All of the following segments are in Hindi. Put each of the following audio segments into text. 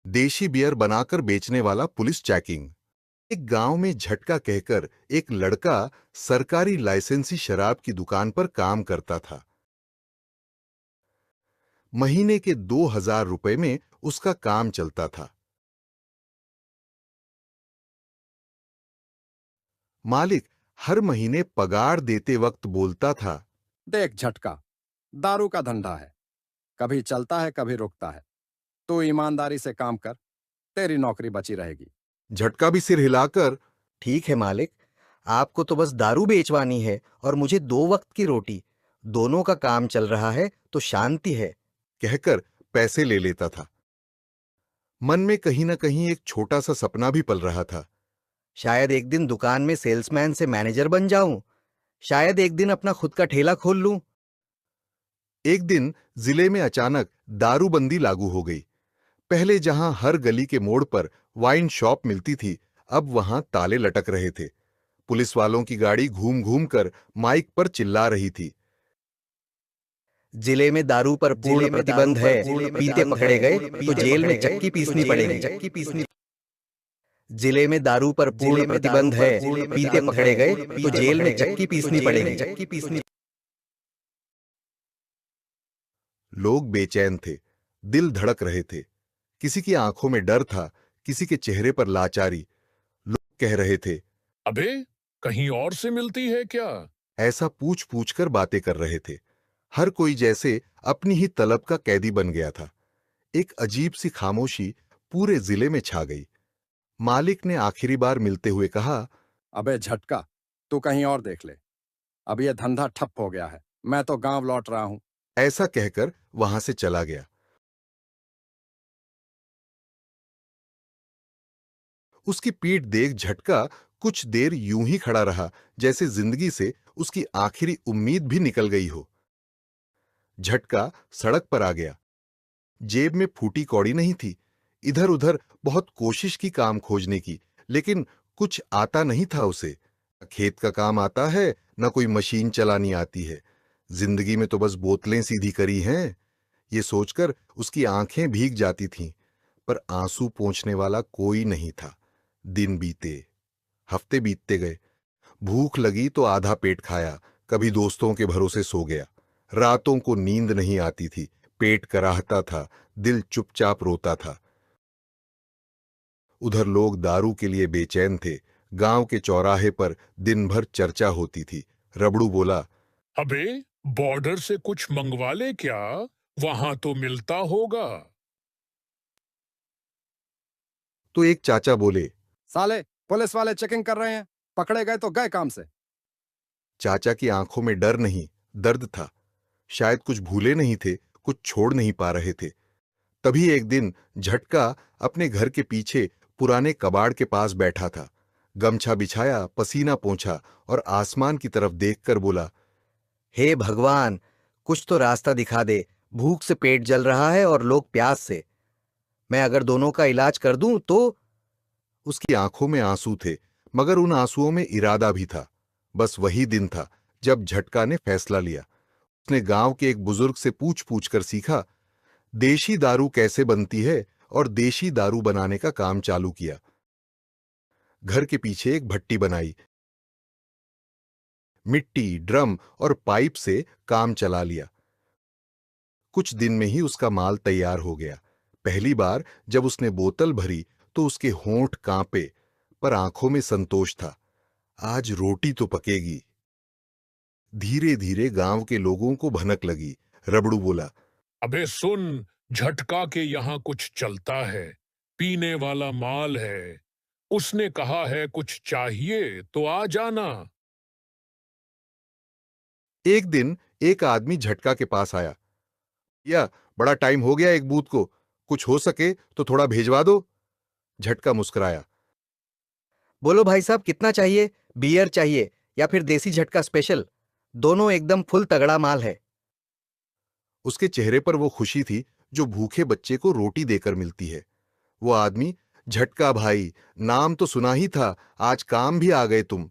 देशी बियर बनाकर बेचने वाला पुलिस चेकिंग। एक गांव में झटका कहकर एक लड़का सरकारी लाइसेंसी शराब की दुकान पर काम करता था। महीने के 2,000 रुपए में उसका काम चलता था। मालिक हर महीने पगार देते वक्त बोलता था, देख झटका, दारू का धंधा है, कभी चलता है कभी रुकता है। तू ईमानदारी से काम कर, तेरी नौकरी बची रहेगी। झटका भी सिर हिलाकर, ठीक है मालिक, आपको तो बस दारू बेचवानी है और मुझे 2 वक्त की रोटी। दोनों का काम चल रहा है तो शांति है। कहकर पैसे ले लेता था। मन में कहीं ना कहीं एक छोटा सा सपना भी पल रहा था। शायद एक दिन दुकान में सेल्समैन से मैनेजर बन जाऊं। शायद एक दिन अपना खुद का ठेला खोल लूं। एक दिन जिले में अचानक दारूबंदी लागू हो गई। पहले जहां हर गली के मोड़ पर वाइन शॉप मिलती थी, अब वहां ताले लटक रहे थे। पुलिस वालों की गाड़ी घूम घूम कर माइक पर चिल्ला रही थी, जिले में दारू पर पूर्ण प्रतिबंध है। पीते पकड़े गए तो जेल में चक्की पीसनी पड़ेगी। जिले में दारू पर पूर्ण प्रतिबंध है। पीते पकड़े गए तो जेल में चक्की पीसनी पड़ेगी। लोग बेचैन थे, दिल धड़क रहे थे। किसी की आंखों में डर था, किसी के चेहरे पर लाचारी। लोग कह रहे थे, अबे, कहीं और से मिलती है क्या? ऐसा पूछ पूछ कर बातें कर रहे थे। हर कोई जैसे अपनी ही तलब का कैदी बन गया था। एक अजीब सी खामोशी पूरे जिले में छा गई। मालिक ने आखिरी बार मिलते हुए कहा, अबे झटका, तू कहीं और देख ले। अब यह धंधा ठप हो गया है, मैं तो गांव लौट रहा हूं। ऐसा कहकर वहां से चला गया। उसकी पीठ देख झटका कुछ देर यूं ही खड़ा रहा, जैसे जिंदगी से उसकी आखिरी उम्मीद भी निकल गई हो। झटका सड़क पर आ गया। जेब में फूटी कौड़ी नहीं थी। इधर उधर बहुत कोशिश की काम खोजने की, लेकिन कुछ आता नहीं था उसे। न खेत का काम आता है, न कोई मशीन चलानी आती है। जिंदगी में तो बस बोतलें सीधी करी हैं। ये सोचकर उसकी आंखें भीग जाती थीं, पर आंसू पोंछने वाला कोई नहीं था। दिन बीते, हफ्ते बीतते गए। भूख लगी तो आधा पेट खाया, कभी दोस्तों के भरोसे सो गया। रातों को नींद नहीं आती थी, पेट कराहता था, दिल चुपचाप रोता था। उधर लोग दारू के लिए बेचैन थे। गांव के चौराहे पर दिन भर चर्चा होती थी। रबड़ू बोला, अबे, बॉर्डर से कुछ मंगवा ले क्या? वहां तो मिलता होगा। तो एक चाचा बोले। साले, पुलिस वाले चेकिंग कर रहे हैं, पकड़े गए तो गए काम से। चाचा की आंखों में डर नहीं, दर्द था। शायद कुछ भूले नहीं थे, कुछ छोड़ नहीं पा रहे थे। तभी एक दिन झटका अपने घर के पीछे पुराने कबाड़ के पास बैठा था। गमछा बिछाया, पसीना पोंछा और आसमान की तरफ देखकर बोला, हे भगवान, कुछ तो रास्ता दिखा दे। भूख से पेट जल रहा है और लोग प्यास से। मैं अगर दोनों का इलाज कर दूं तो। उसकी आंखों में आंसू थे, मगर उन आंसुओं में इरादा भी था। बस वही दिन था जब झटका ने फैसला लिया। उसने गांव के एक बुजुर्ग से पूछ पूछ कर सीखा देशी दारू कैसे बनती है और देशी दारू बनाने का काम चालू किया। घर के पीछे एक भट्टी बनाई। मिट्टी, ड्रम और पाइप से काम चला लिया। कुछ दिन में ही उसका माल तैयार हो गया। पहली बार जब उसने बोतल भरी तो उसके होंठ कांपे, पर आंखों में संतोष था। आज रोटी तो पकेगी। धीरे धीरे गांव के लोगों को भनक लगी। रबड़ू बोला, अबे सुन, झटका के यहाँ कुछ चलता है, पीने वाला माल है। उसने कहा है कुछ चाहिए तो आ जाना। एक दिन एक आदमी झटका के पास आया। या बड़ा टाइम हो गया एक बूथ को, कुछ हो सके तो थोड़ा भेजवा दो। झटका मुस्कुराया। बोलो भाई साहब, कितना चाहिए? बियर चाहिए या फिर देसी झटका स्पेशल? दोनों एकदम फुल तगड़ा माल है। उसके चेहरे पर वो खुशी थी जो भूखे बच्चे को रोटी देकर मिलती है। वो आदमी, झटका भाई, नाम तो सुना ही था, आज काम भी आ गए तुम।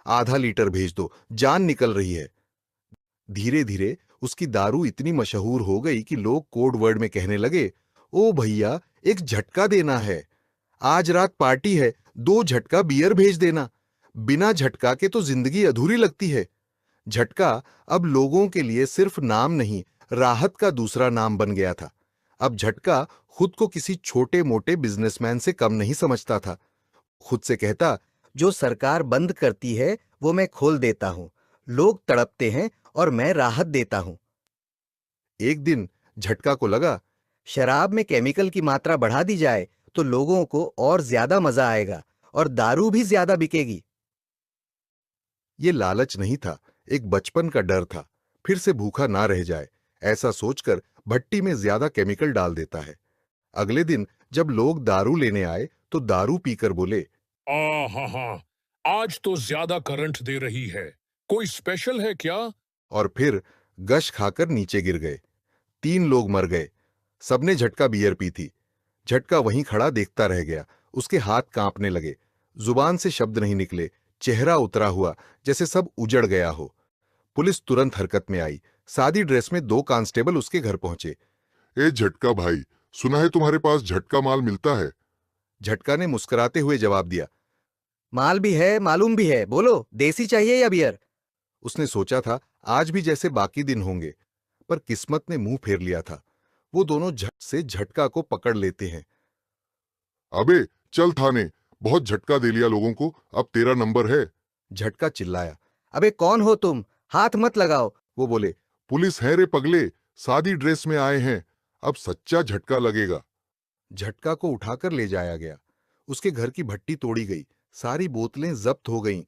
आधा लीटर भेज दो, जान निकल रही है। धीरे धीरे उसकी दारू इतनी मशहूर हो गई कि लोग कोड वर्ड में कहने लगे, ओ भैया, एक झटका देना है। आज रात पार्टी है, 2 झटका बियर भेज देना। बिना झटका के तो जिंदगी अधूरी लगती है। झटका अब लोगों के लिए सिर्फ नाम नहीं, राहत का दूसरा नाम बन गया था। अब झटका खुद को किसी छोटे मोटे बिजनेसमैन से कम नहीं समझता था। खुद से कहता, जो सरकार बंद करती है वो मैं खोल देता हूँ। लोग तड़पते हैं और मैं राहत देता हूँ। एक दिन झटका को लगा, शराब में केमिकल की मात्रा बढ़ा दी जाए तो लोगों को और ज्यादा मजा आएगा और दारू भी ज्यादा बिकेगी। ये लालच नहीं था, एक बचपन का डर था, फिर से भूखा ना रह जाए। ऐसा सोचकर भट्टी में ज्यादा केमिकल डाल देता है। अगले दिन जब लोग दारू लेने आए तो दारू पीकर बोले, हाँ हाँ, आज तो ज्यादा करंट दे रही है, कोई स्पेशल है क्या? और फिर गश खाकर नीचे गिर गए। 3 लोग मर गए। सबने झटका बियर पी थी। झटका वहीं खड़ा देखता रह गया। उसके हाथ कांपने लगे, जुबान से शब्द नहीं निकले, चेहरा उतरा हुआ जैसे सब उजड़ गया हो। पुलिस तुरंत हरकत में आई। सादी ड्रेस में 2 कांस्टेबल उसके घर पहुंचे। ए झटका भाई, सुना है तुम्हारे पास झटका माल मिलता है? झटका ने मुस्कुराते हुए जवाब दिया। माल भी है, मालूम भी है, बोलो देसी चाहिए या बियर? उसने सोचा था आज भी जैसे बाकी दिन होंगे, पर किस्मत ने मुंह फेर लिया था। वो दोनों झट से झटका को पकड़ लेते हैं। अबे चल थाने, बहुत झटका दे लिया लोगों को, अब तेरा नंबर है। झटका चिल्लाया। अबे कौन हो तुम? हाथ मत लगाओ। वो बोले, पुलिस है रे पगले, सादी ड्रेस में आए हैं, अब सच्चा झटका लगेगा। झटका को उठाकर ले जाया गया। उसके घर की भट्टी तोड़ी गई, सारी बोतलें जब्त हो गईं।